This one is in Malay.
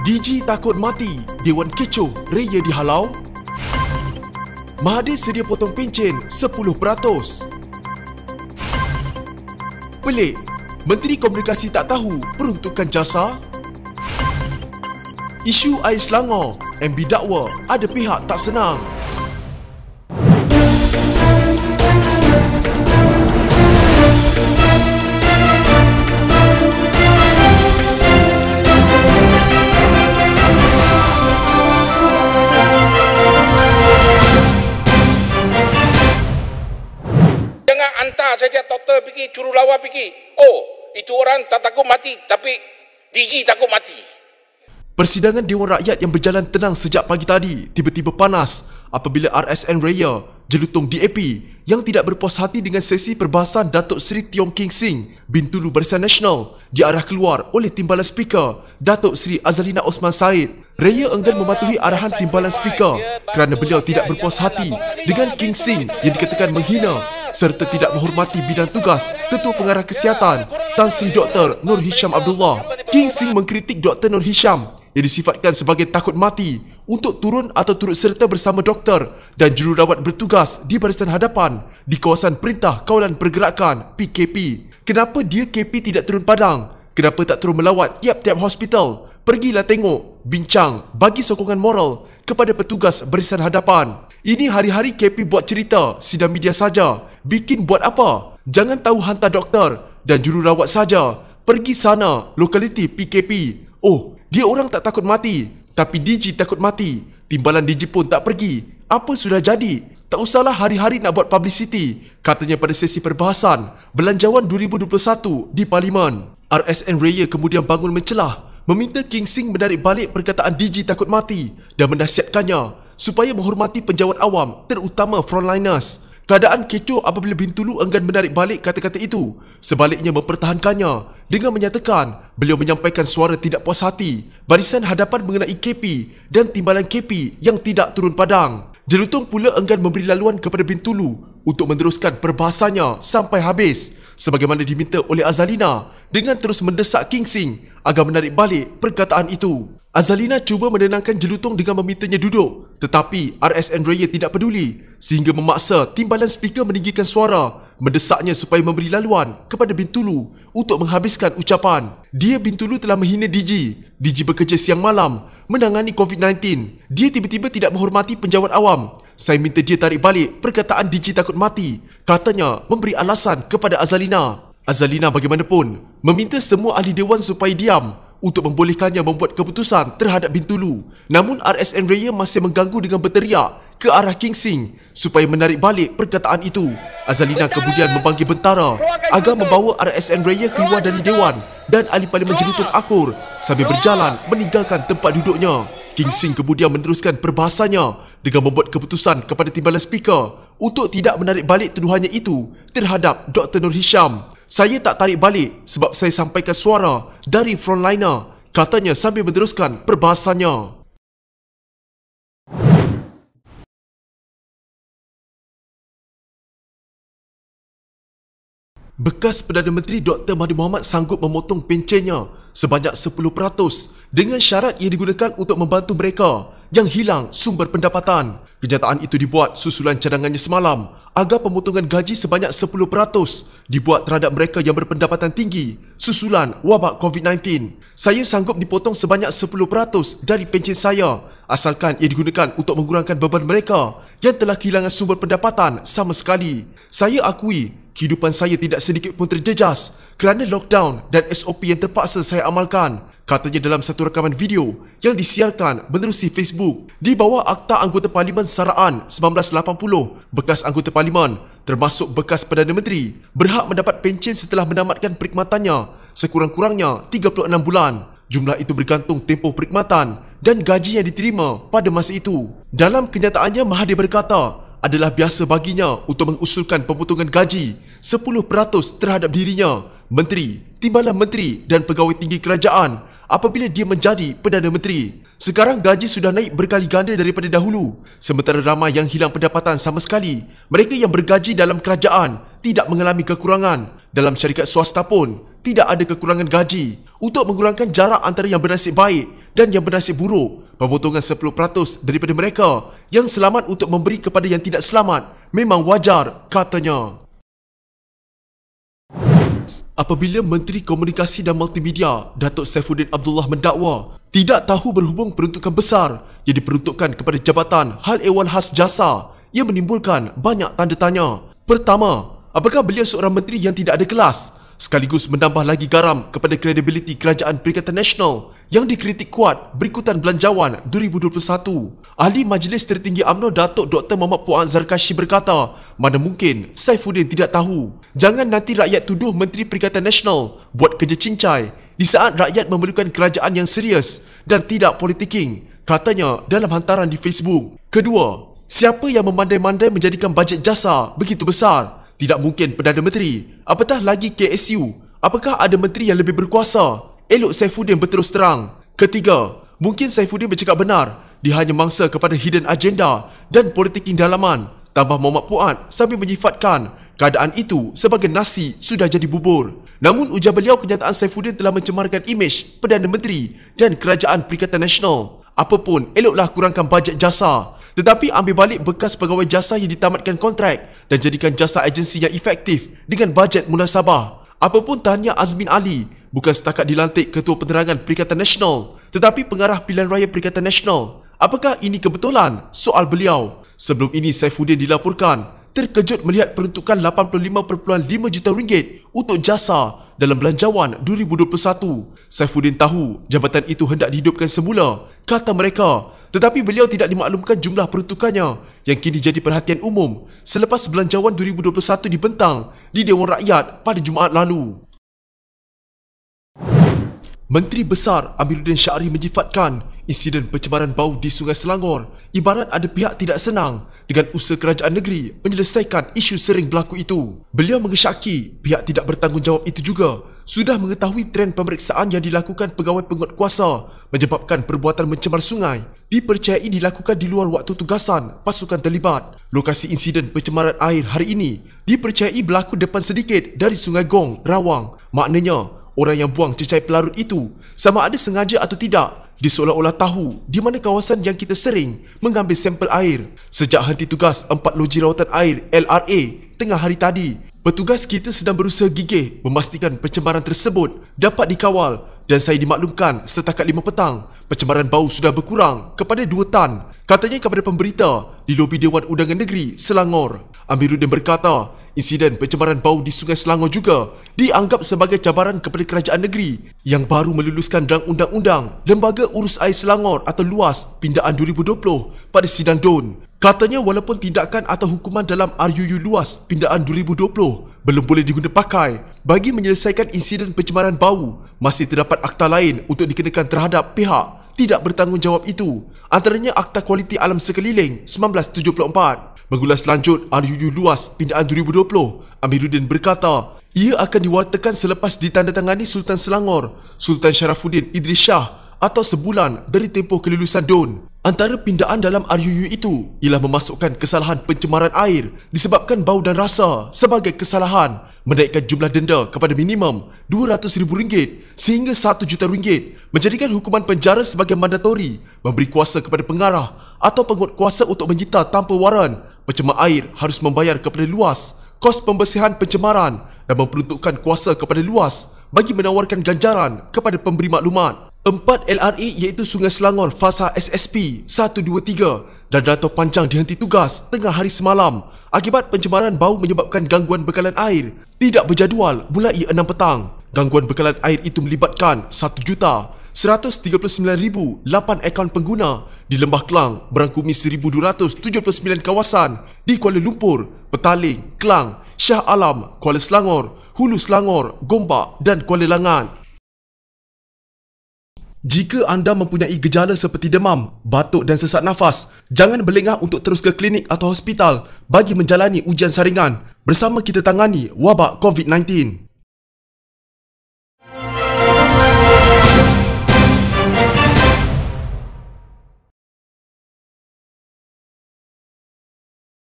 DG takut mati, Dewan kecoh, raya dihalau. Mahathir sedia potong pencen 10%. Pelik, Menteri Komunikasi tak tahu peruntukan jasa. Isu air Selangor, MB dakwa ada pihak tak senang. Jangan hantar saja doktor pergi, jururawat pergi. Oh, itu orang tak takut mati, tapi DG takut mati. Persidangan Dewan Rakyat yang berjalan tenang sejak pagi tadi tiba-tiba panas apabila RSN Raya, jelutong DAP yang tidak berpuas hati dengan sesi perbahasan Datuk Seri Tiong King Sing, Bintulu Barisan Nasional diarah keluar oleh Timbalan Speaker Datuk Seri Azalina Osman Said. Raya enggan mematuhi arahan Timbalan Speaker kerana beliau tidak berpuas hati dengan King Sing yang dikatakan menghina serta tidak menghormati bidang tugas Ketua Pengarah Kesihatan Tan Sri Dr. Nur Hisham Abdullah. King Sing mengkritik Dr. Nur Hisham yang disifatkan sebagai takut mati untuk turun atau turut serta bersama doktor dan jururawat bertugas di barisan hadapan di kawasan Perintah Kawalan Pergerakan PKP. Kenapa dia KP tidak turun padang? Kenapa tak turun melawat tiap-tiap hospital? Pergilah tengok, bincang, bagi sokongan moral kepada petugas barisan hadapan. Ini hari-hari KP buat cerita, sidang media saja. Bikin buat apa? Jangan tahu hantar doktor dan jururawat saja. Pergi sana, lokaliti PKP. Oh, dia orang tak takut mati, tapi DG takut mati. Timbalan DG pun tak pergi. Apa sudah jadi? Tak usahlah hari-hari nak buat publicity, katanya pada sesi perbahasan Belanjawan 2021 di Parlimen. RSN Raya kemudian bangun mencelah, meminta King Sing menarik balik perkataan DG takut mati dan menasihatkannya supaya menghormati penjawat awam, terutama frontliners. Keadaan kecoh apabila Bintulu enggan menarik balik kata-kata itu. Sebaliknya mempertahankannya dengan menyatakan beliau menyampaikan suara tidak puas hati barisan hadapan mengenai KP dan timbalan KP yang tidak turun padang. Jelutong pula enggan memberi laluan kepada Bintulu untuk meneruskan perbahasannya sampai habis sebagaimana diminta oleh Azalina dengan terus mendesak King Sing agar menarik balik perkataan itu. Azalina cuba menenangkan Jelutong dengan memintanya duduk, tetapi RSN Raya tidak peduli sehingga memaksa Timbalan Speaker meninggikan suara mendesaknya supaya memberi laluan kepada Bintulu untuk menghabiskan ucapan. Dia Bintulu telah menghina DG. DG bekerja siang malam menangani COVID-19. Dia tiba-tiba tidak menghormati penjawat awam. Saya minta dia tarik balik perkataan DG takut mati, katanya memberi alasan kepada Azalina. Azalina bagaimanapun meminta semua ahli dewan supaya diam untuk membolehkannya membuat keputusan terhadap Bintulu. Namun RSN Raya masih mengganggu dengan berteriak ke arah King Sing supaya menarik balik perkataan itu. Azalina kemudian memanggil bentara agar membawa RSN Raya keluar dari dewan dan ahli Parlimen Jelutong akur sambil berjalan meninggalkan tempat duduknya. King Sing kemudian meneruskan perbahasannya dengan membuat keputusan kepada Timbalan Speaker untuk tidak menarik balik tuduhannya itu terhadap Dr. Nur Hisham. Saya tak tarik balik sebab saya sampaikan suara dari frontliner, katanya sambil meneruskan perbahasannya. Bekas Perdana Menteri Dr. Mahathir Mohamad sanggup memotong pencennya sebanyak 10% dengan syarat ia digunakan untuk membantu mereka yang hilang sumber pendapatan. Kenyataan itu dibuat susulan cadangannya semalam agar pemotongan gaji sebanyak 10% dibuat terhadap mereka yang berpendapatan tinggi susulan wabak COVID-19. Saya sanggup dipotong sebanyak 10% dari pencen saya asalkan ia digunakan untuk mengurangkan beban mereka yang telah kehilangan sumber pendapatan sama sekali. Saya akui kehidupan saya tidak sedikit pun terjejas kerana lockdown dan SOP yang terpaksa saya amalkan, katanya dalam satu rakaman video yang disiarkan menerusi Facebook. Di bawah Akta Anggota Parlimen Saraan 1980, bekas anggota Parlimen termasuk bekas Perdana Menteri berhak mendapat pencen setelah menamatkan perkhidmatannya sekurang-kurangnya 36 bulan. Jumlah itu bergantung tempoh perkhidmatan dan gaji yang diterima pada masa itu. Dalam kenyataannya, Mahathir berkata adalah biasa baginya untuk mengusulkan pemotongan gaji 10% terhadap dirinya, menteri, timbalan menteri dan pegawai tinggi kerajaan apabila dia menjadi Perdana Menteri. Sekarang gaji sudah naik berkali ganda daripada dahulu, sementara ramai yang hilang pendapatan sama sekali. Mereka yang bergaji dalam kerajaan tidak mengalami kekurangan. Dalam syarikat swasta pun tidak ada kekurangan gaji. Untuk mengurangkan jarak antara yang bernasib baik dan yang bernasib buruk. Pemotongan 10% daripada mereka yang selamat untuk memberi kepada yang tidak selamat memang wajar, katanya. Apabila Menteri Komunikasi dan Multimedia Datuk Saifuddin Abdullah mendakwa tidak tahu berhubung peruntukan besar yang diperuntukkan kepada Jabatan Hal Ehwal Khas Jasa, ia menimbulkan banyak tanda tanya. Pertama, apakah beliau seorang menteri yang tidak ada kelas? Sekaligus menambah lagi garam kepada kredibiliti Kerajaan Perikatan Nasional yang dikritik kuat berikutan Belanjawan 2021. Ahli Majlis Tertinggi UMNO Datuk Dr. Muhammad Puan Zarkashi berkata, mana mungkin Saifuddin tidak tahu. Jangan nanti rakyat tuduh Menteri Perikatan Nasional buat kerja cincai di saat rakyat memerlukan kerajaan yang serius dan tidak politiking, katanya dalam hantaran di Facebook. Kedua, siapa yang memandai-mandai menjadikan bajet jasa begitu besar? Tidak mungkin Perdana Menteri, apatah lagi KSU. Apakah ada menteri yang lebih berkuasa? Elok Saifuddin berterus terang. Ketiga, mungkin Saifuddin bercakap benar. Dia hanya mangsa kepada hidden agenda dan politiking dalaman. Tambah Muhammad Puan sambil menyifatkan keadaan itu sebagai nasi sudah jadi bubur. Namun ujar beliau, kenyataan Saifuddin telah mencemarkan imej Perdana Menteri dan Kerajaan Perikatan Nasional. Apapun, eloklah kurangkan bajet jasa. Tetapi ambil balik bekas pegawai jasa yang ditamatkan kontrak dan jadikan jasa agensi yang efektif dengan bajet munasabah. Apapun tahniah Azmin Ali, bukan setakat dilantik Ketua Penerangan Perikatan Nasional, tetapi pengarah pilihan raya Perikatan Nasional. Apakah ini kebetulan? Soal beliau. Sebelum ini Saifuddin dilaporkan terkejut melihat peruntukan RM85.5 juta untuk jasa dalam Belanjawan 2021. Saifuddin tahu jabatan itu hendak dihidupkan semula, kata mereka, tetapi beliau tidak dimaklumkan jumlah peruntukannya yang kini jadi perhatian umum selepas Belanjawan 2021 dibentang di Dewan Rakyat pada Jumaat lalu. Menteri Besar Amiruddin Syari menyifatkan insiden pencemaran bau di Sungai Selangor ibarat ada pihak tidak senang dengan usaha kerajaan negeri menyelesaikan isu sering berlaku itu. Beliau mengesyaki pihak tidak bertanggungjawab itu juga sudah mengetahui trend pemeriksaan yang dilakukan pegawai penguatkuasa menyebabkan perbuatan mencemar sungai dipercayai dilakukan di luar waktu tugasan pasukan terlibat. Lokasi insiden pencemaran air hari ini dipercayai berlaku depan sedikit dari Sungai Gong, Rawang. Maknanya, orang yang buang cecair pelarut itu sama ada sengaja atau tidak, dia seolah-olah tahu di mana kawasan yang kita sering mengambil sampel air. Sejak henti tugas 4 loji rawatan air LRA tengah hari tadi, petugas kita sedang berusaha gigih memastikan pencemaran tersebut dapat dikawal dan saya dimaklumkan setakat 5 petang, pencemaran bau sudah berkurang kepada 2 tan, katanya kepada pemberita di lobi Dewan Undangan Negeri Selangor. Amiruddin berkata, insiden pencemaran bau di Sungai Selangor juga dianggap sebagai cabaran kepada kerajaan negeri yang baru meluluskan rang undang-undang Lembaga Urus Air Selangor atau LUAS pindaan 2020 pada sidang DUN. Katanya walaupun tindakan atau hukuman dalam RUU LUAS pindaan 2020 belum boleh diguna pakai bagi menyelesaikan insiden pencemaran bau, masih terdapat akta lain untuk dikenakan terhadap pihak tidak bertanggungjawab itu, antaranya Akta Kualiti Alam Sekeliling 1974. Mengulas lanjut RUU LUAS pindaan 2020, Amiruddin berkata, ia akan diwartakan selepas ditandatangani Sultan Selangor, Sultan Sharafuddin Idris Shah atau sebulan dari tempoh kelulusan DUN. Antara pindaan dalam RUU itu ialah memasukkan kesalahan pencemaran air disebabkan bau dan rasa sebagai kesalahan, menaikkan jumlah denda kepada minimum RM200,000 sehingga RM1 juta, menjadikan hukuman penjara sebagai mandatori, memberi kuasa kepada pengarah atau penguatkuasa untuk menyita tanpa waran. Pencemar air harus membayar kepada LUAS kos pembersihan pencemaran dan memperuntukkan kuasa kepada LUAS bagi menawarkan ganjaran kepada pemberi maklumat. 4 LRA iaitu Sungai Selangor Fasa SSP 123 dan Dato' Panjang dihenti tugas tengah hari semalam akibat pencemaran bau menyebabkan gangguan bekalan air tidak berjadual mulai 6 petang. Gangguan bekalan air itu melibatkan 1,139,008 akaun pengguna di Lembah Kelang berangkumi 1,279 kawasan di Kuala Lumpur, Petaling, Kelang, Shah Alam, Kuala Selangor, Hulu Selangor, Gombak dan Kuala Langat. Jika anda mempunyai gejala seperti demam, batuk dan sesak nafas, jangan berlengah untuk terus ke klinik atau hospital bagi menjalani ujian saringan. Bersama kita tangani wabak COVID-19.